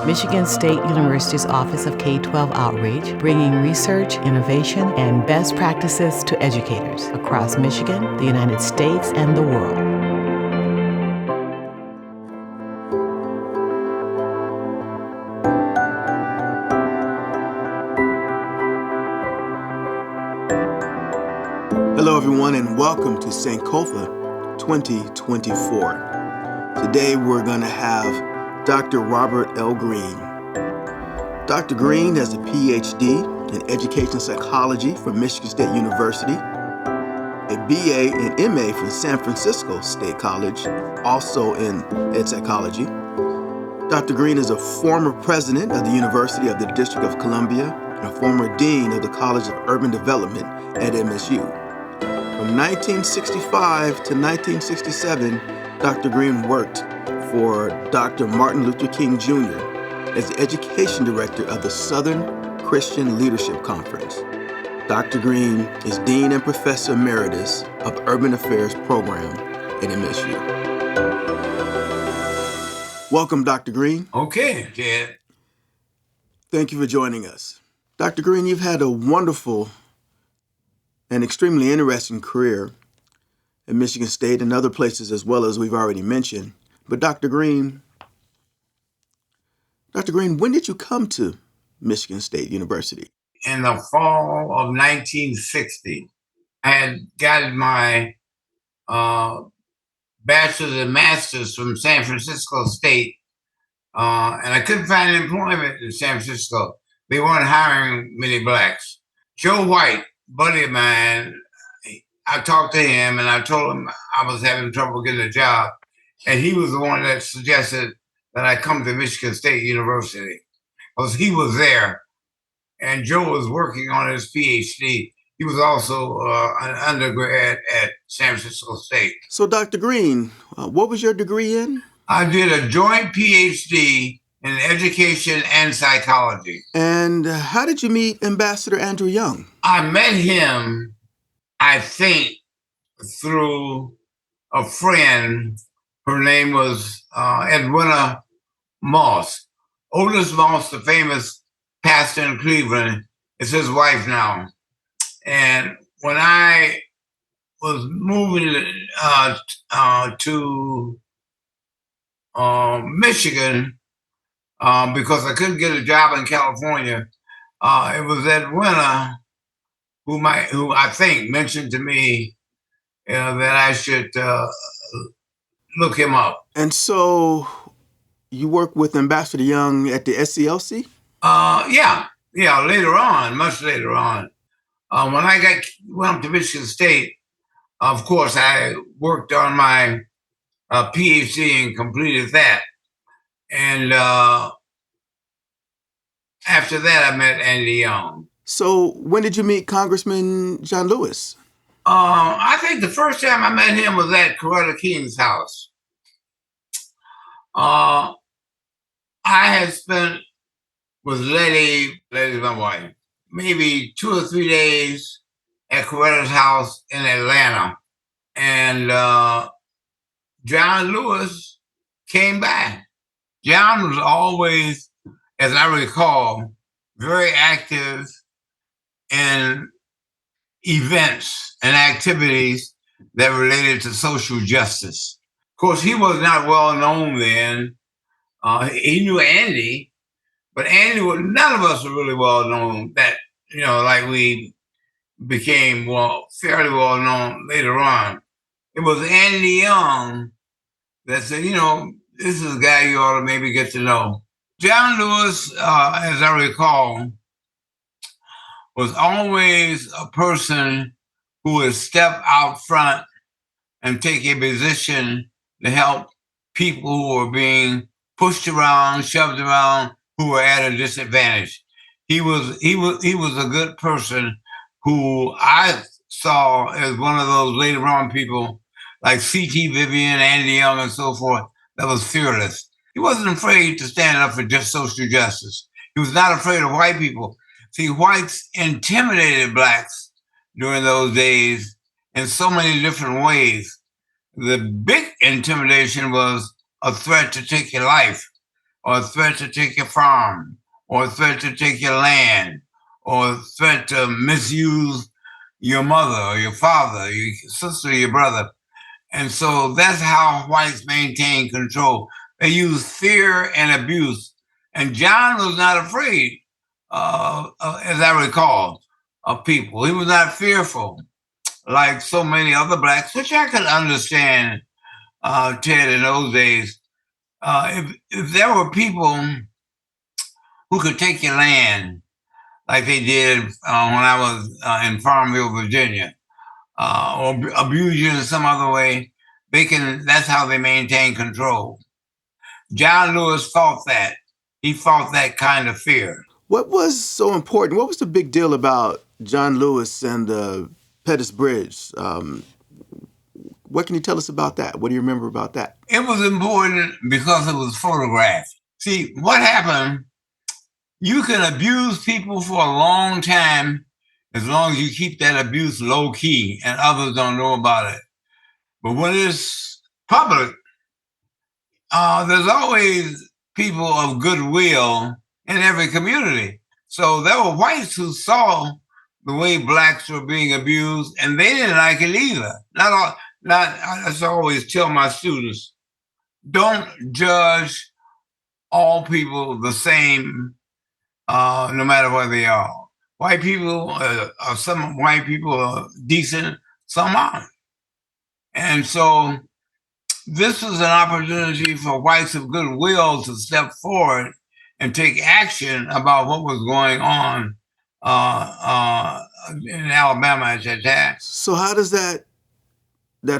Michigan State University's Office of K-12 Outreach, bringing research, innovation, and best practices to educators across Michigan, the United States, and the world. Hello, everyone, and welcome to Sankofa 2024. Today, we're going to have Dr. Robert L. Green. Dr. Green has a Ph.D. in Education Psychology from Michigan State University, a BA and MA from San Francisco State College, also in Ed Psychology. Dr. Green is a former president of the University of the District of Columbia and a former dean of the College of Urban Development at MSU. From 1965 to 1967, Dr. Green worked for Dr. Martin Luther King Jr. as the Education Director of the Southern Christian Leadership Conference. Dr. Green is Dean and Professor Emeritus of Urban Affairs Program at MSU. Welcome, Dr. Green. Okay, Ted. Thank you for joining us. Dr. Green, you've had a wonderful and extremely interesting career at Michigan State and other places as well, as we've already mentioned. But Dr. Green, when did you come to Michigan State University? In the fall of 1960, I had gotten my bachelor's and master's from San Francisco State, and I couldn't find employment in San Francisco. They weren't hiring many blacks. Joe White, buddy of mine, I talked to him and I told him I was having trouble getting a job. And he was the one that suggested that I come to Michigan State University because he was there. And Joe was working on his Ph.D. He was also an undergrad at San Francisco State. So, Dr. Green, what was your degree in? I did a joint Ph.D. in education and psychology. And how did you meet Ambassador Andrew Young? I met him, I think, through a friend. Her name was Edwina Moss. Otis Moss, the famous pastor in Cleveland, is his wife now. And when I was moving to Michigan, because I couldn't get a job in California, it was Edwina who I think mentioned to me that I should look him up. And so you work with Ambassador Young at the SCLC? Yeah, later on, much later on. When I went up to Michigan State, of course, I worked on my PhD and completed that. And after that, I met Andy Young. So when did you meet Congressman John Lewis? I think the first time I met him was at Coretta King's house. I had spent with Letty, my wife, maybe 2 or 3 days at Coretta's house in Atlanta. And John Lewis came back. John was always, as I recall, very active in events and activities that related to social justice. Of course, he was not well known then. He knew Andy, but none of us were really well known that, like we became fairly well known later on. It was Andy Young that said, this is a guy you ought to maybe get to know. John Lewis, as I recall, was always a person who would step out front and take a position to help people who were being pushed around, shoved around, who were at a disadvantage. He was a good person who I saw as one of those later on people like C.T. Vivian, Andy Young, and so forth, that was fearless. He wasn't afraid to stand up for just social justice. He was not afraid of white people. See, whites intimidated blacks during those days in so many different ways. The big intimidation was a threat to take your life. or a threat to take your farm, or a threat to take your land, or a threat to misuse your mother or your father, your sister, your brother. And so that's how whites maintain control. They use fear and abuse. And John was not afraid, as I recall, of people. He was not fearful like so many other blacks, which I could understand, Ted, in those days. If there were people who could take your land like they did when I was in Farmville, Virginia, or abuse you in some other way, that's how they maintain control. John Lewis fought that. He fought that kind of fear. What was so important? What was the big deal about John Lewis and the Pettus Bridge? What can you tell us about that? What do you remember about that? It was important because it was photographed. See, what happened, you can abuse people for a long time as long as you keep that abuse low key and others don't know about it. But when it's public, there's always people of goodwill in every community. So there were whites who saw the way blacks were being abused, and they didn't like it either. I just always tell my students, don't judge all people the same, no matter where they are. White people, some white people are decent, some aren't. And so this was an opportunity for whites of goodwill to step forward and take action about what was going on in Alabama at that time. So how does that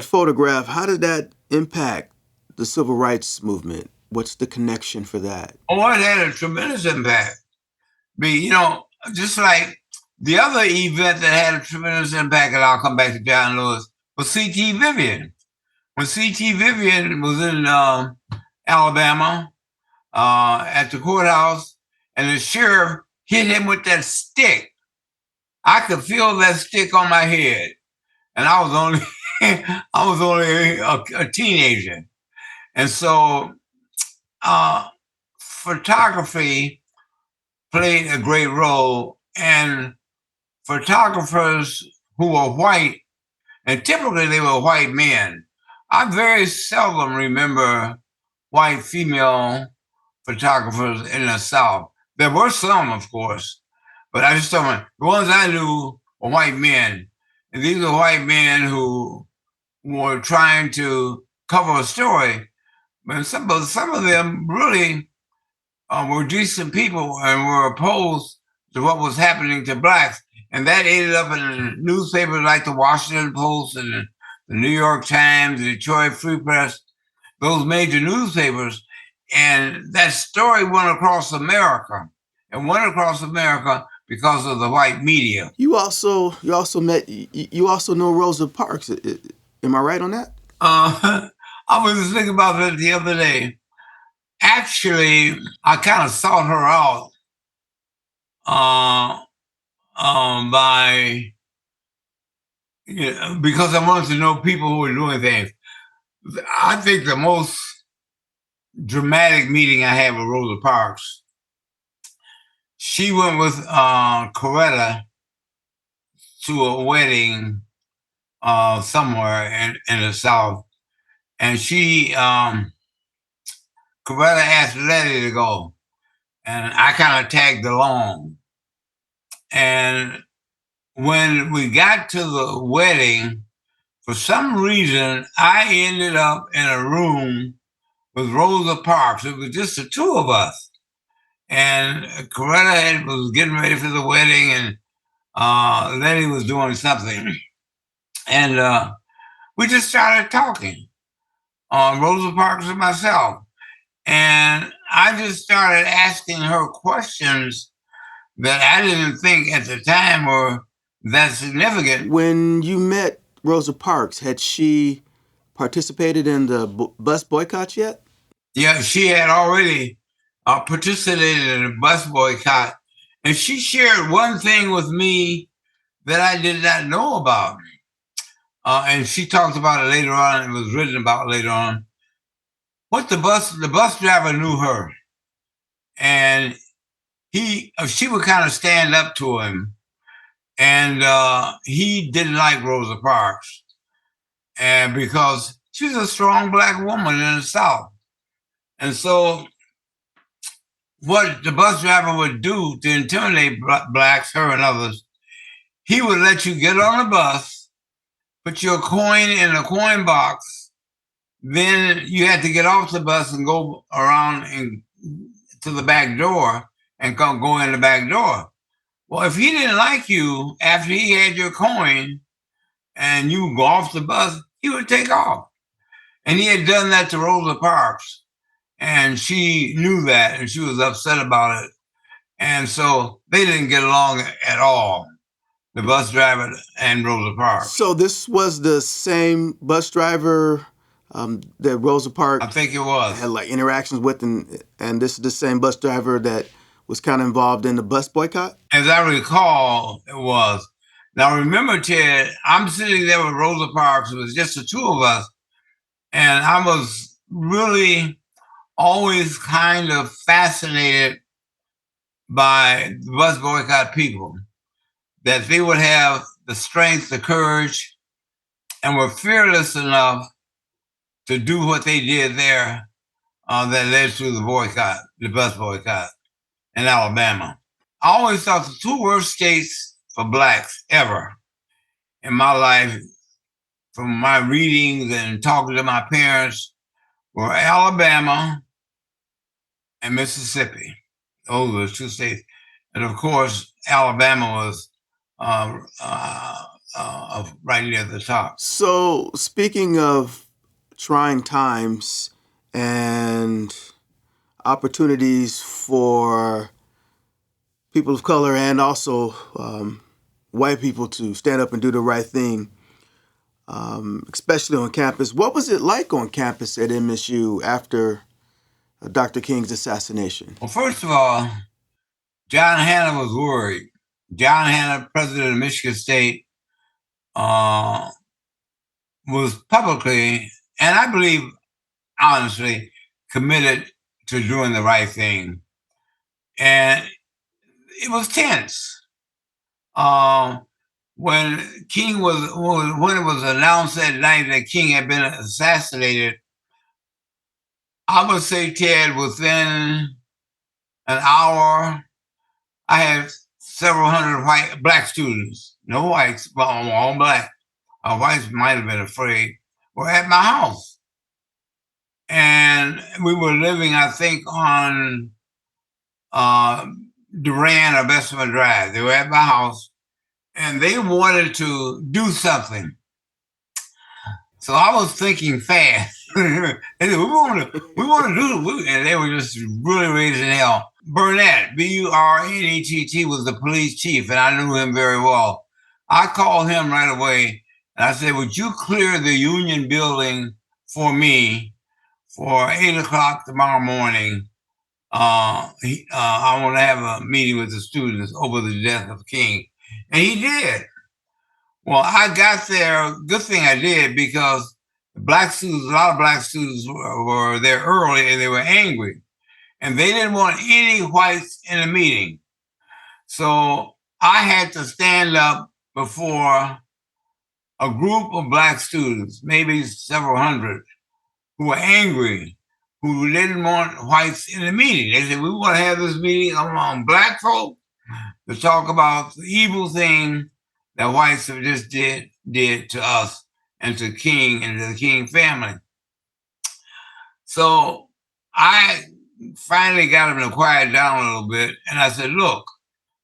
photograph, how did that impact the civil rights movement? What's the connection for that? Oh, it had a tremendous impact. Just like the other event that had a tremendous impact, and I'll come back to John Lewis, was C.T. Vivian. When C.T. Vivian was in Alabama at the courthouse, and the sheriff hit him with that stick, I could feel that stick on my head, and I was only a teenager, and so photography played a great role, and photographers who were white, and typically they were white men. I very seldom remember white female photographers in the South. There were some, of course, but I just don't remember. The ones I knew were white men. And these were white men who were trying to cover a story. But some of them really were decent people and were opposed to what was happening to blacks. And that ended up in newspapers like the Washington Post and the New York Times, the Detroit Free Press, those major newspapers. And that story went across America, and went across America because of the white media. You also know Rosa Parks. Am I right on that? I was just thinking about that the other day. Actually, I kind of sought her out because I wanted to know people who were doing things. I think the most dramatic meeting I had with Rosa Parks, she went with Coretta to a wedding somewhere in the South, and Coretta asked Letty to go, and I kind of tagged along. And when we got to the wedding, for some reason, I ended up in a room with Rosa Parks. It was just the two of us. And Coretta was getting ready for the wedding, and Letty was doing something. And we just started talking, Rosa Parks and myself. And I just started asking her questions that I didn't think at the time were that significant. When you met Rosa Parks, had she participated in the bus boycotts yet? Yeah, she had already participated in a bus boycott, and she shared one thing with me that I did not know about. And she talked about it later on. It was written about later on. The bus driver knew her. and she would kind of stand up to him, and he didn't like Rosa Parks, and because she's a strong black woman in the South, and so what the bus driver would do to intimidate blacks, her and others, he would let you get on the bus, put your coin in a coin box, then you had to get off the bus and go around and to the back door and go in the back door. Well, if he didn't like you after he had your coin and you go off the bus, he would take off. And he had done that to Rosa Parks. And she knew that and she was upset about it. And so they didn't get along at all, the bus driver and Rosa Parks. So this was the same bus driver that Rosa Parks, I think it was, had like interactions with, and this is the same bus driver that was kind of involved in the bus boycott? As I recall, it was. Now remember, Ted, I'm sitting there with Rosa Parks. It was just the two of us. And I was really always kind of fascinated by the bus boycott people, that they would have the strength, the courage, and were fearless enough to do what they did there that led to the boycott, the bus boycott in Alabama. I always thought the two worst states for blacks ever in my life, from my readings and talking to my parents, were Alabama and Mississippi. Those were the two states. And of course, Alabama was right near the top. So speaking of trying times and opportunities for people of color and also white people to stand up and do the right thing, especially on campus. What was it like on campus at MSU after Dr. King's assassination? Well, first of all, John Hannah was worried. John Hannah, president of Michigan State, was publicly, and I believe honestly, committed to doing the right thing. And it was tense. When it was announced that night that King had been assassinated, I would say, Ted, within an hour, I had several hundred black students, no whites, but all black. Whites might have been afraid, were at my house. And we were living, I think, on Duran or Bessemer Drive. They were at my house, and they wanted to do something. So I was thinking fast. They said, we want to do it. And they were just really raising hell. Burnett, Burnett, was the police chief, and I knew him very well. I called him right away, and I said, would you clear the Union building for me for 8 o'clock tomorrow morning? I want to have a meeting with the students over the death of King. And he did. Well, I got there. Good thing I did, because black students, a lot of black students were there early, and they were angry. And they didn't want any whites in the meeting. So I had to stand up before a group of black students, maybe several hundred, who were angry, who didn't want whites in the meeting. They said, we want to have this meeting among black folk to talk about the evil thing that whites have just did to us and to King and to the King family. So I finally got him to quiet down a little bit. And I said, look,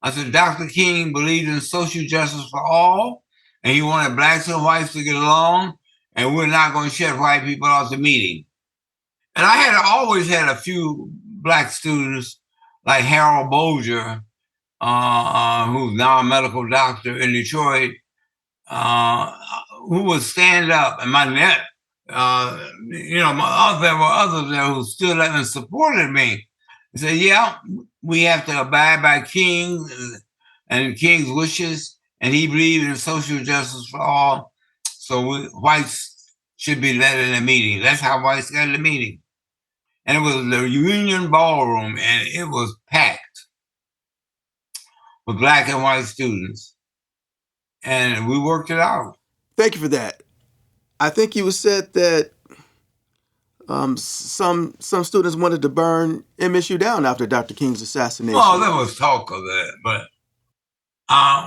Dr. King believed in social justice for all, and he wanted blacks and whites to get along, and we're not going to shut white people out the meeting. And I had always had a few black students, like Harold Bolger, who's now a medical doctor in Detroit, who would stand up. And my net, there were others there who stood up and supported me. They said, yeah, we have to abide by King and King's wishes, and he believed in social justice for all. So whites should be led in the meeting. That's how whites got in the meeting. And it was the Union Ballroom, and it was packed with black and white students. And we worked it out. Thank you for that. I think you said that some students wanted to burn MSU down after Dr. King's assassination. Well, there was talk of that, but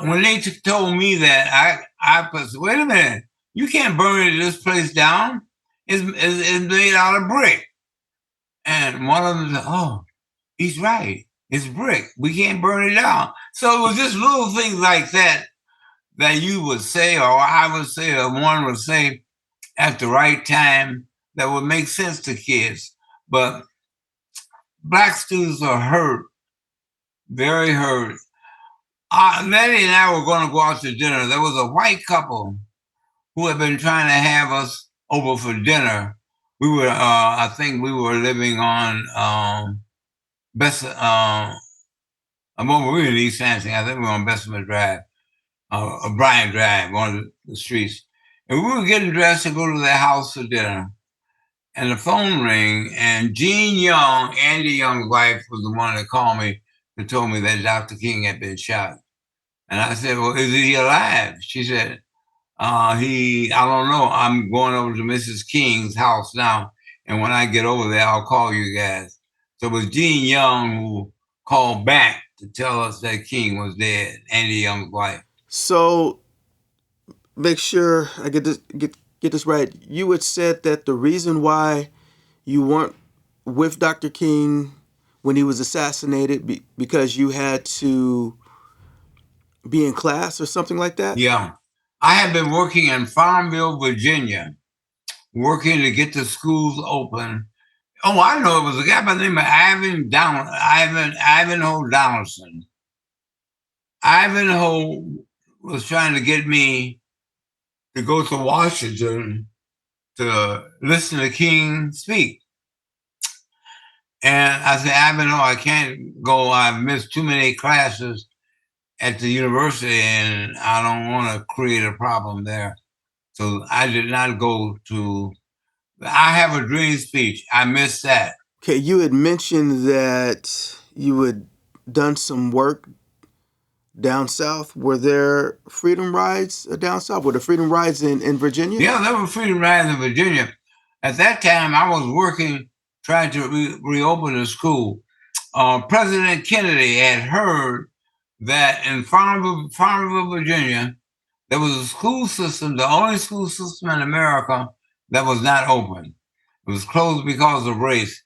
when they told me that, I was, wait a minute, you can't burn this place down. It's made out of brick. And one of them said, oh, he's right. It's brick. We can't burn it down. So it was just little things like that that you would say, or I would say, or one would say at the right time that would make sense to kids. But black students are hurt, very hurt. Letty and I were going to go out to dinner. There was a white couple who had been trying to have us over for dinner. We were, I think we were living on we were in East Lansing. I think we were on Bessemer Drive, Bryant Drive, one of the streets. And we were getting dressed to go to their house for dinner. And the phone rang, and Jean Young, Andy Young's wife, was the one that called me and told me that Dr. King had been shot. And I said, well, is he alive? She said, I don't know. I'm going over to Mrs. King's house now. And when I get over there, I'll call you guys. So it was Jean Young who called back to tell us that King was dead, Andy Young's wife. So make sure I get this right. You had said that the reason why you weren't with Dr. King when he was assassinated because you had to be in class or something like that? Yeah. I had been working in Farmville, Virginia, working to get the schools open. Oh, I know, it was a guy by the name of Ivanhoe Donaldson. Ivanhoe was trying to get me to go to Washington to listen to King speak. And I said, Ivanhoe, I can't go. I've missed too many classes at the university, and I don't want to create a problem there. So I did not go to. I Have a Dream speech. I missed that. Okay, you had mentioned that you had done some work down south. Were there freedom rides down south? Were there freedom rides in Virginia? Yeah, there were freedom rides in Virginia. At that time, I was working, trying to reopen the school. President Kennedy had heard that in Farmville, Virginia, there was a school system, the only school system in America that was not open. It was closed because of race.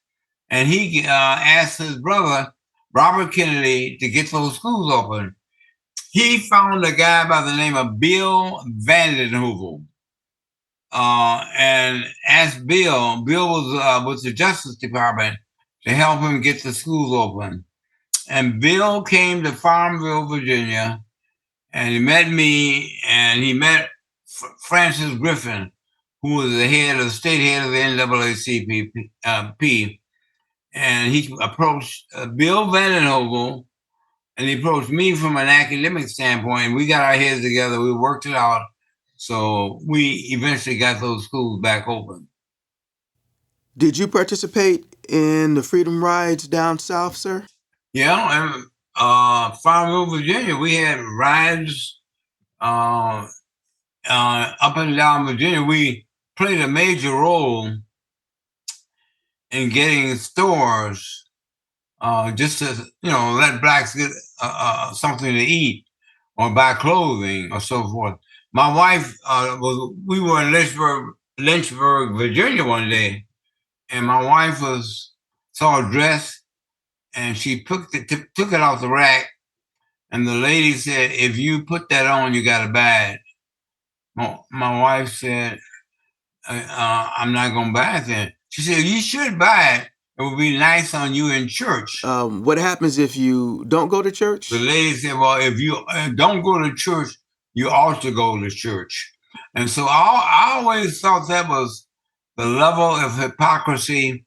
And he asked his brother, Robert Kennedy, to get those schools open. He found a guy by the name of Bill Vandenheuvel and asked Bill. Bill was with the Justice Department to help him get the schools open. And Bill came to Farmville, Virginia, and he met me, and he met Francis Griffin, who was the state head of the NAACP. And he approached Bill Vandenheuvel, and he approached me from an academic standpoint. And we got our heads together. We worked it out. So we eventually got those schools back open. Did you participate in the freedom rides down south, sir? Yeah, and Farmville, Virginia, we had rides up and down Virginia. We played a major role in getting stores just to let blacks get something to eat or buy clothing or so forth. My wife we were in Lynchburg, Virginia one day, and my wife saw a dress, and she took it off the rack, and the lady said, "If you put that on, you got to buy it." My wife said, "I'm not going to buy it then." She said, "You should buy it. It would be nice on you in church." What happens if you don't go to church? The lady said, "Well, if you don't go to church, you ought to go to church." And so I always thought that was the level of hypocrisy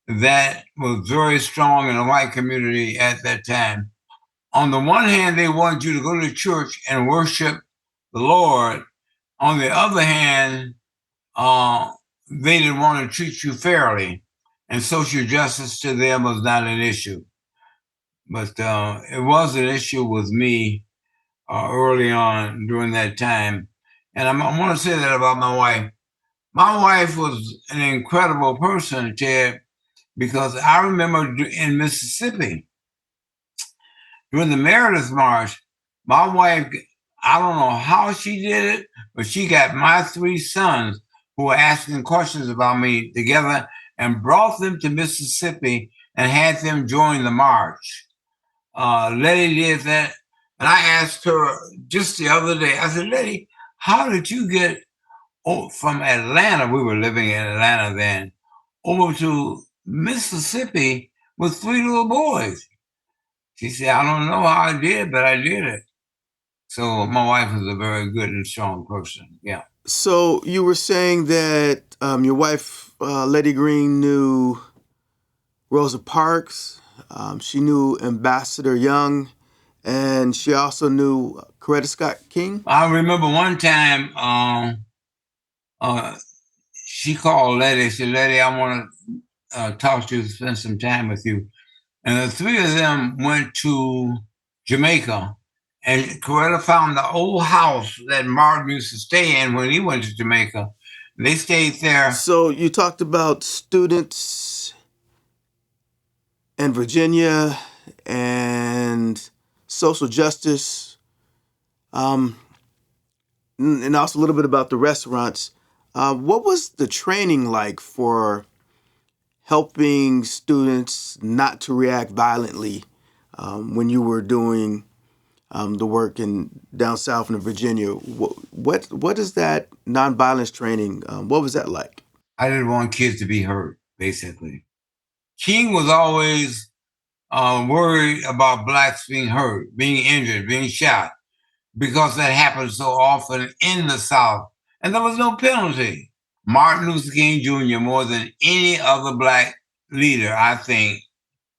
that was very strong in the white community at that time. On the one hand, they wanted you to go to church and worship the Lord. On the other hand, they didn't want to treat you fairly. and social justice to them was not an issue. But it was an issue with me early on during that time. And I want to say that about my wife. My wife was an incredible person, Ted, because I remember in Mississippi, during the Merideth March, my wife, I don't know how she did it, but she got my three sons who were asking questions about me together and brought them to Mississippi and had them join the march. Letty did that. And I asked her just the other day, I said, Letty, how did you get from Atlanta? We were living in Atlanta then, over to Mississippi with three little boys. She said, I don't know how I did, but I did it. So my wife is a very good and strong person. Yeah. So you were saying that your wife, Letty Green, knew Rosa Parks. She knew Ambassador Young, and she also knew Coretta Scott King. I remember one time she called Letty. She said, Letty, I want to talk to you, spend some time with you. And the three of them went to Jamaica. And Coretta found the old house that Martin used to stay in when he went to Jamaica. They stayed there. So you talked about students in Virginia and social justice, and also a little bit about the restaurants. What was the training like for helping students not to react violently when you were doing the work in down south in Virginia? What is that nonviolence training? What was that like? I didn't want kids to be hurt, basically. King was always worried about blacks being hurt, being injured, being shot, because that happened so often in the South. And there was no penalty. Martin Luther King Jr., more than any other black leader, I think,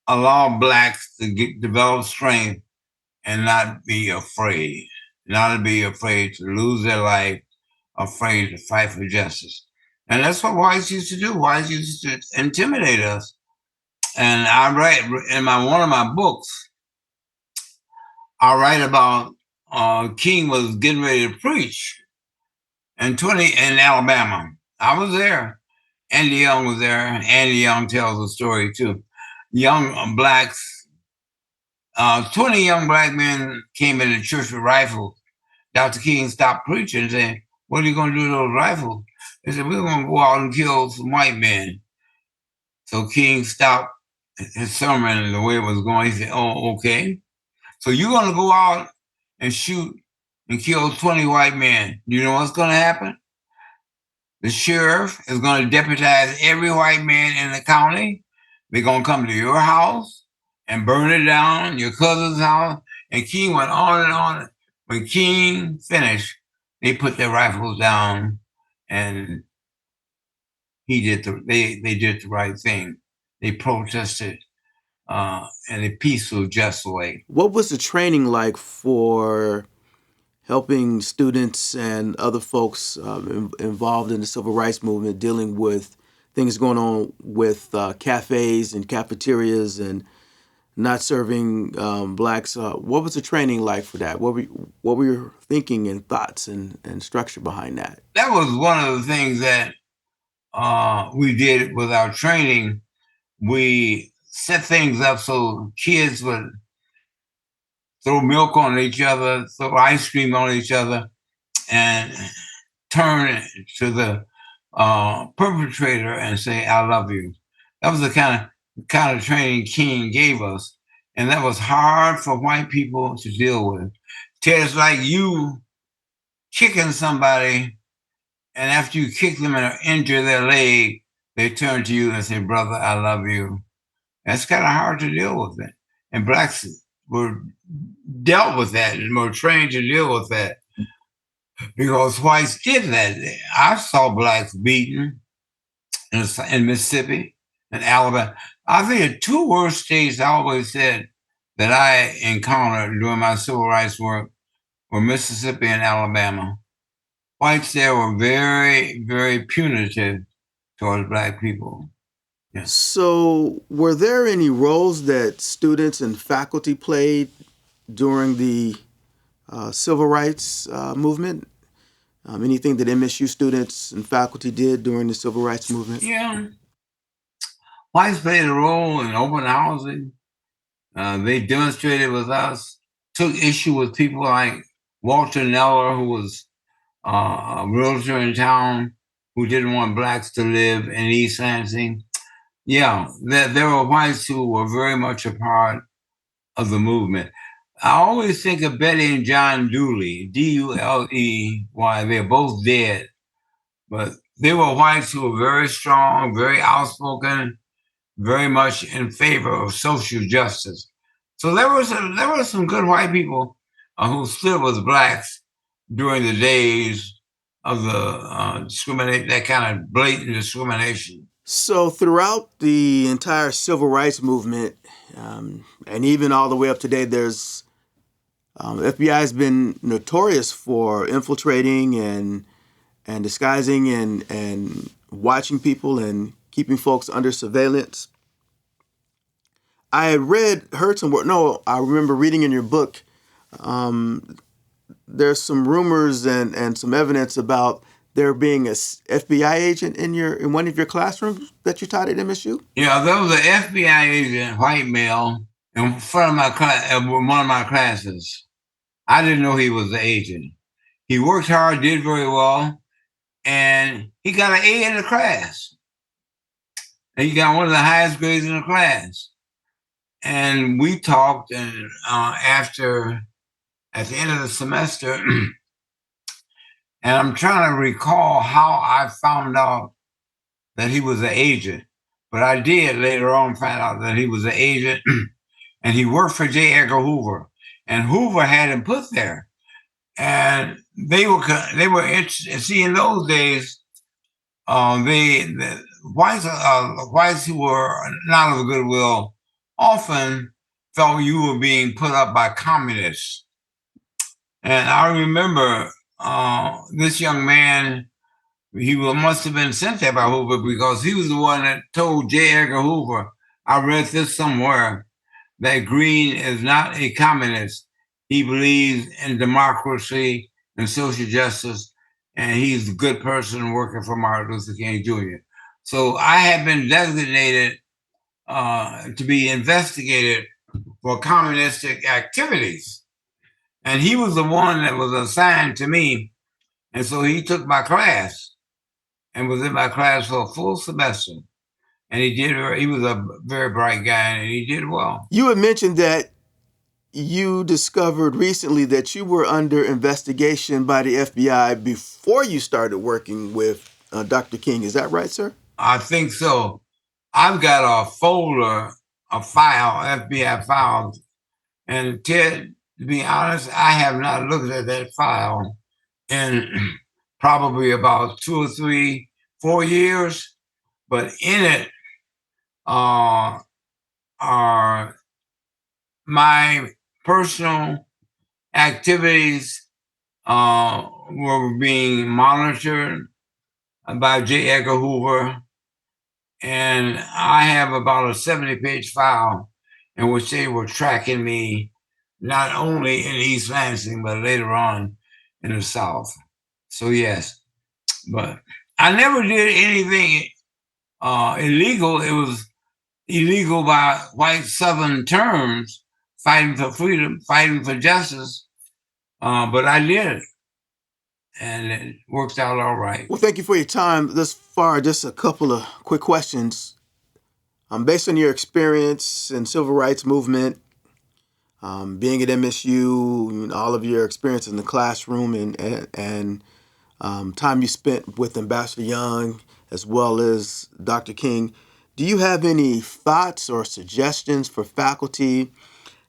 allowed blacks to develop strength and not be afraid, not to be afraid to lose their life, afraid to fight for justice. And that's what whites used to do. Whites used to intimidate us. And I write in one of my books, I write about King was getting ready to preach in Alabama. I was there. Andy Young was there. Andy Young tells a story too. Young blacks, 20 young black men came into church with rifles. Dr. King stopped preaching and said, what are you going to do with those rifles? They said, we're going to go out and kill some white men. So King stopped his sermon and the way it was going. He said, oh, okay. So you're going to go out and shoot and kill 20 white men. You know what's going to happen? The sheriff is going to deputize every white man in the county. They're going to come to your house and burn it down, your cousin's house. And King went on and on. When King finished, they put their rifles down and they did the right thing. They protested in a peaceful, just way. What was the training like for helping students and other folks involved in the civil rights movement dealing with things going on with cafes and cafeterias and not serving blacks? What was the training like for that? What were your thinking and thoughts and structure behind that? That was one of the things that we did with our training. We set things up so kids would throw milk on each other, throw ice cream on each other, and turn to the perpetrator and say, I love you. That was the kind of training King gave us. And that was hard for white people to deal with. It's like you kicking somebody, and after you kick them and injure their leg, they turn to you and say, brother, I love you. That's kind of hard to deal with it. And blacks were dealt with that and were trained to deal with that because whites did that. I saw blacks beaten in Mississippi and Alabama. I think the two worst states I always said that I encountered during my civil rights work were Mississippi and Alabama. Whites there were very, very punitive towards black people. Yeah. So, were there any roles that students and faculty played during the civil rights movement? Anything that MSU students and faculty did during the civil rights movement? Yeah. Whites played a role in open housing. They demonstrated with us, took issue with people like Walter Neller, who was a realtor in town who didn't want blacks to live in East Lansing. Yeah, there were whites who were very much a part of the movement. I always think of Betty and John Dooley, Duley. They're both dead, but they were whites who were very strong, very outspoken, very much in favor of social justice. So there were some good white people who stood with blacks during the days of the discriminate that kind of blatant discrimination. So, throughout the entire civil rights movement, and even all the way up to today, there's FBI has been notorious for infiltrating and disguising and watching people and keeping folks under surveillance. I had heard some word. No, I remember reading in your book. There's some rumors and some evidence about there being a FBI agent in one of your classrooms that you taught at MSU. Yeah, there was an FBI agent, white male, in front of my class, one of my classes. I didn't know he was the agent. He worked hard, did very well, and he got an A in the class. And he got one of the highest grades in the class. And we talked, and at the end of the semester, and I'm trying to recall how I found out that he was an agent. But I did later on find out that he was an agent, and he worked for J. Edgar Hoover. And Hoover had him put there. And they were interested. See, in those days, the whites who were not of goodwill often felt you were being put up by communists. And I remember this young man, must have been sent there by Hoover because he was the one that told J. Edgar Hoover, I read this somewhere, that Green is not a communist. He believes in democracy and social justice, and he's a good person working for Martin Luther King Jr. So I have been designated to be investigated for communistic activities. And he was the one that was assigned to me. And so he took my class and was in my class for a full semester. And he was a very bright guy and he did well. You had mentioned that you discovered recently that you were under investigation by the FBI before you started working with Dr. King. Is that right, sir? I think so. I've got a folder, a file, FBI files. And Ted, to be honest, I have not looked at that file in probably about 2 or 3, 4 years. But in it are my personal activities were being monitored by J. Edgar Hoover. And I have about a 70-page file in which they were tracking me not only in East Lansing, but later on in the South. So, yes, but I never did anything illegal. It was illegal by white Southern terms, fighting for freedom, fighting for justice. But I did it, and it worked out all right. Well, thank you for your time thus far. Just a couple of quick questions. Based on your experience in civil rights movement, being at MSU, all of your experience in the classroom and time you spent with Ambassador Young as well as Dr. King, do you have any thoughts or suggestions for faculty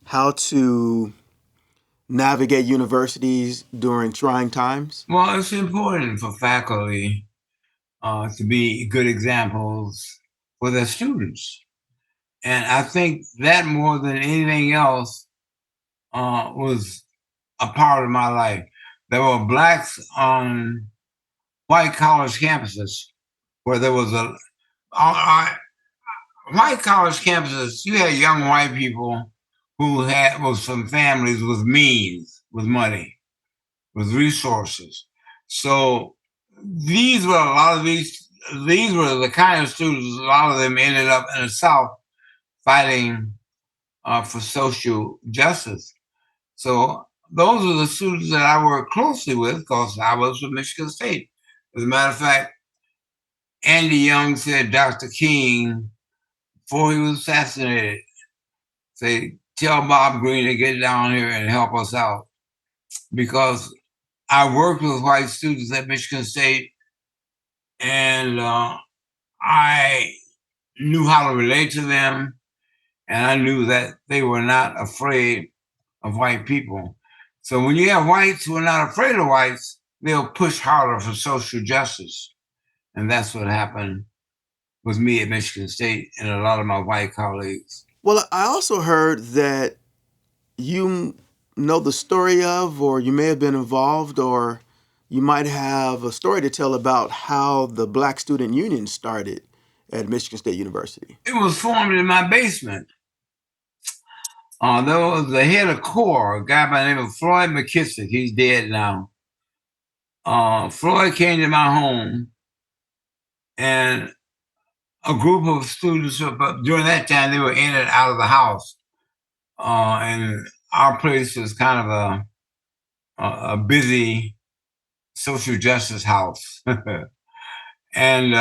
how to navigate universities during trying times? Well, it's important for faculty to be good examples for their students. And I think that more than anything else was a part of my life. There were blacks on white college campuses where there was white college campuses, you had young white people who was from families with means, with money, with resources. So these were a lot of these were the kind of students, a lot of them ended up in the South fighting for social justice. So those are the students that I worked closely with because I was from Michigan State. As a matter of fact, Andy Young said Dr. King, before he was assassinated, say, tell Bob Greene to get down here and help us out. Because I worked with white students at Michigan State and I knew how to relate to them. And I knew that they were not afraid of white people. So when you have whites who are not afraid of whites, they'll push harder for social justice. And that's what happened with me at Michigan State and a lot of my white colleagues. Well, I also heard that you know the story of, or you may have been involved, or you might have a story to tell about how the Black Student Union started at Michigan State University. It was formed in my basement. There was the head of CORE, a guy by the name of Floyd McKissick. He's dead now. Floyd came to my home, and a group of students, but during that time, they were in and out of the house. And our place was kind of a busy social justice house. And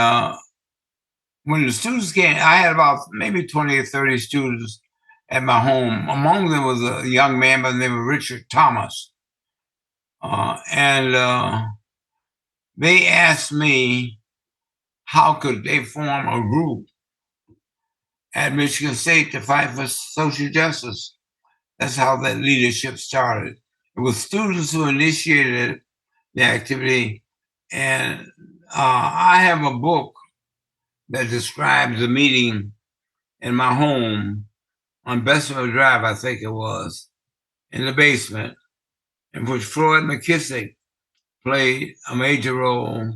when the students came, I had about maybe 20 or 30 students at my home. Among them was a young man by the name of Richard Thomas. And they asked me how could they form a group at Michigan State to fight for social justice. That's how that leadership started. It was students who initiated the activity. And I have a book that describes the meeting in my home on Bessemer Drive, I think it was, in the basement, in which Floyd McKissick played a major role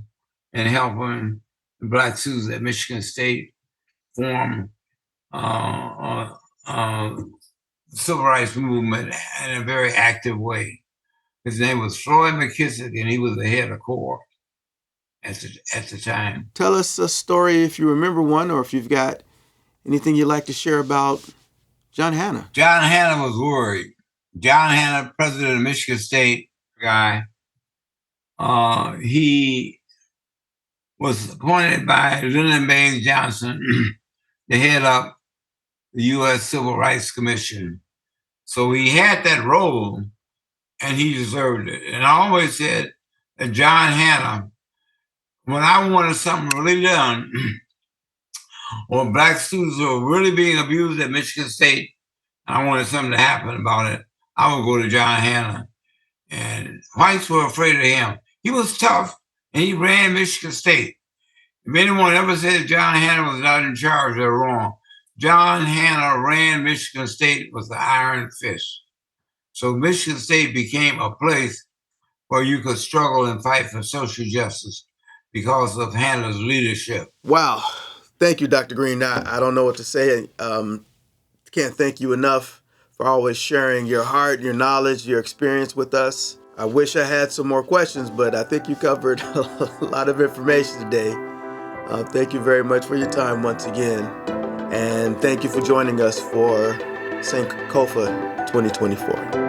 in helping the Black students at Michigan State form civil rights movement in a very active way. His name was Floyd McKissick, and he was the head of CORE at the time. Tell us a story if you remember one, or if you've got anything you'd like to share about John Hannah. John Hannah was worried. John Hannah, president of Michigan State guy, he was appointed by Lyndon Baines Johnson to head up the U.S. Civil Rights Commission. So he had that role, and he deserved it. And I always said that John Hannah, when I wanted something really done, or Black students were really being abused at Michigan State, I wanted something to happen about it, I would go to John Hannah. And whites were afraid of him. He was tough, and he ran Michigan State. If anyone ever said John Hannah was not in charge, they're wrong. John Hannah ran Michigan State with the iron fist. So Michigan State became a place where you could struggle and fight for social justice because of Hannah's leadership. Wow. Thank you, Dr. Greene. I don't know what to say. Can't thank you enough for always sharing your heart, your knowledge, your experience with us. I wish I had some more questions, but I think you covered a lot of information today. Thank you very much for your time once again. And thank you for joining us for Sankofa 2024.